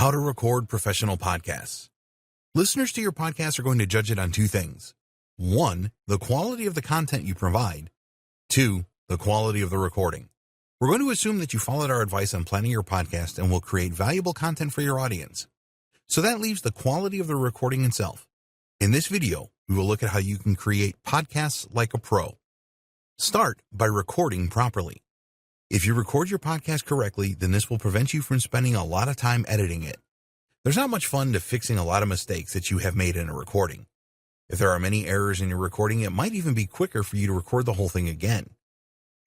How to record professional podcasts. Listeners to your podcast are going to judge it on two things. 1, the quality of the content you provide. 2, the quality of the recording. We're going to assume that you followed our advice on planning your podcast and will create valuable content for your audience. So that leaves the quality of the recording itself. In this video, we will look at how you can create podcasts like a pro. Start by recording properly. If you record your podcast correctly, then this will prevent you from spending a lot of time editing it. There's not much fun to fixing a lot of mistakes that you have made in a recording. If there are many errors in your recording, it might even be quicker for you to record the whole thing again.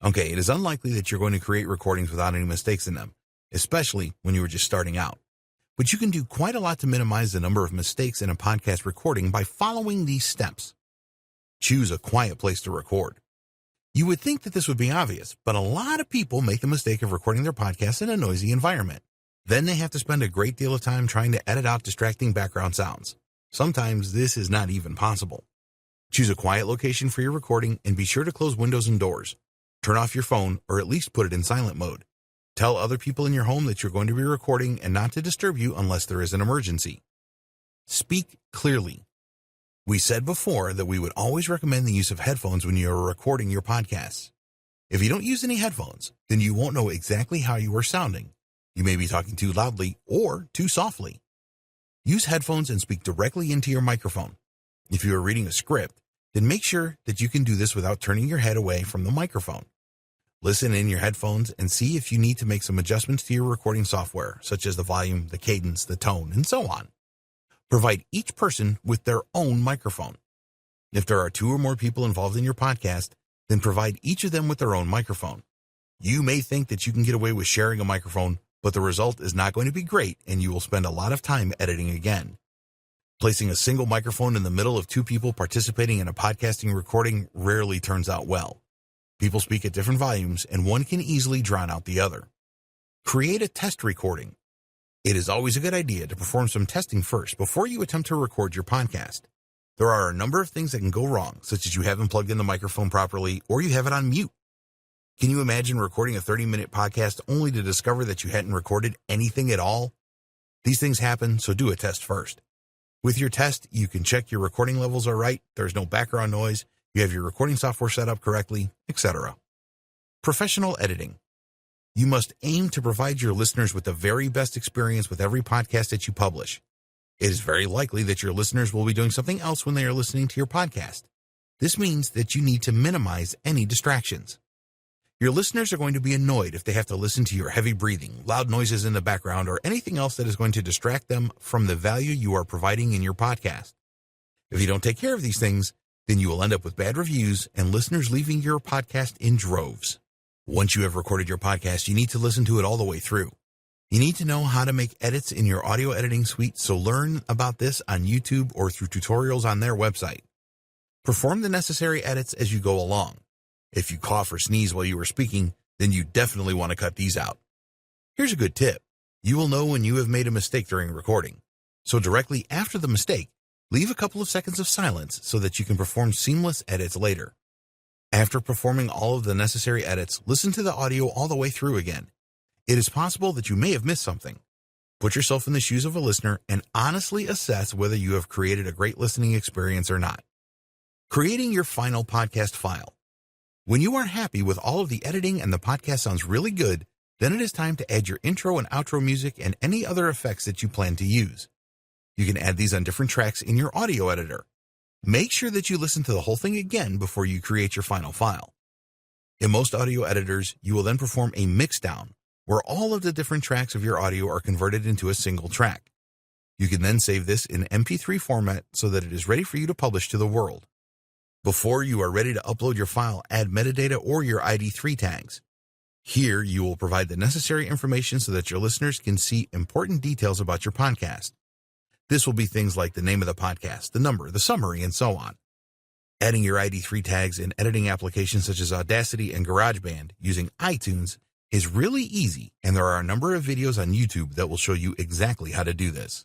Okay, it is unlikely that you're going to create recordings without any mistakes in them, especially when you were just starting out. But you can do quite a lot to minimize the number of mistakes in a podcast recording by following these steps. Choose a quiet place to record. You would think that this would be obvious, but a lot of people make the mistake of recording their podcast in a noisy environment. Then they have to spend a great deal of time trying to edit out distracting background sounds. Sometimes this is not even possible. Choose a quiet location for your recording and be sure to close windows and doors. Turn off your phone or at least put it in silent mode. Tell other people in your home that you're going to be recording and not to disturb you unless there is an emergency. Speak clearly. We said before that we would always recommend the use of headphones when you are recording your podcasts. If you don't use any headphones, then you won't know exactly how you are sounding. You may be talking too loudly or too softly. Use headphones and speak directly into your microphone. If you are reading a script, then make sure that you can do this without turning your head away from the microphone. Listen in your headphones and see if you need to make some adjustments to your recording software, such as the volume, the cadence, the tone, and so on. Provide each person with their own microphone. If there are 2 or more people involved in your podcast, then provide each of them with their own microphone. You may think that you can get away with sharing a microphone, but the result is not going to be great and you will spend a lot of time editing again. Placing a single microphone in the middle of 2 people participating in a podcasting recording rarely turns out well. People speak at different volumes and one can easily drown out the other. Create a test recording. It is always a good idea to perform some testing first before you attempt to record your podcast. There are a number of things that can go wrong, such as you haven't plugged in the microphone properly or you have it on mute. Can you imagine recording a 30-minute podcast only to discover that you hadn't recorded anything at all? These things happen, so do a test first. With your test, you can check your recording levels are right, there's no background noise, you have your recording software set up correctly, etc. Professional editing. You must aim to provide your listeners with the very best experience with every podcast that you publish. It is very likely that your listeners will be doing something else when they are listening to your podcast. This means that you need to minimize any distractions. Your listeners are going to be annoyed if they have to listen to your heavy breathing, loud noises in the background, or anything else that is going to distract them from the value you are providing in your podcast. If you don't take care of these things, then you will end up with bad reviews and listeners leaving your podcast in droves. Once you have recorded your podcast, you need to listen to it all the way through. You need to know how to make edits in your audio editing suite, so learn about this on YouTube or through tutorials on their website. Perform the necessary edits as you go along. If you cough or sneeze while you are speaking, then you definitely want to cut these out. Here's a good tip. You will know when you have made a mistake during recording. So directly after the mistake, leave a couple of seconds of silence so that you can perform seamless edits later. After performing all of the necessary edits, listen to the audio all the way through again. It is possible that you may have missed something. Put yourself in the shoes of a listener and honestly assess whether you have created a great listening experience or not. Creating your final podcast file. When you are happy with all of the editing and the podcast sounds really good, then it is time to add your intro and outro music and any other effects that you plan to use. You can add these on different tracks in your audio editor. Make sure that you listen to the whole thing again before you create your final file. In most audio editors, you will then perform a mixdown, where all of the different tracks of your audio are converted into a single track. You can then save this in MP3 format so that it is ready for you to publish to the world. Before you are ready to upload your file, add metadata or your ID3 tags. Here, you will provide the necessary information so that your listeners can see important details about your podcast. This will be things like the name of the podcast, the number, the summary, and so on. Adding your ID3 tags in editing applications such as Audacity and GarageBand using iTunes is really easy, and there are a number of videos on YouTube that will show you exactly how to do this.